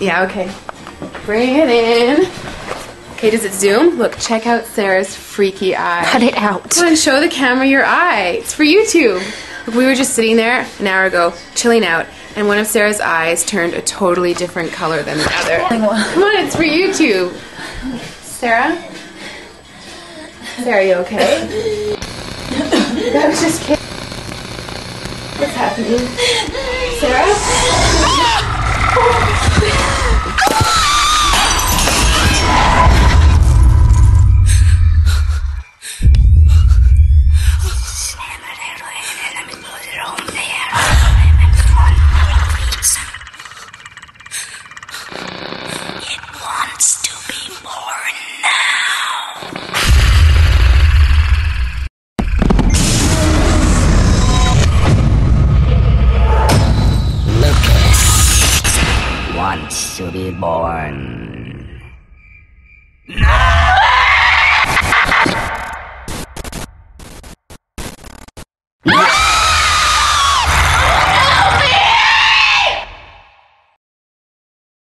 Yeah, okay. Bring it in. Okay, does it zoom? Look, check out Sarah's freaky eye. Cut it out. Come on, show the camera your eye. It's for YouTube. Look, we were just sitting there an hour ago, chilling out, and one of Sarah's eyes turned a totally different color than the other. Come on, it's for YouTube. Sarah? Sarah, are you okay? That was just kidding. What's happening? Sarah? Wants to be born. No!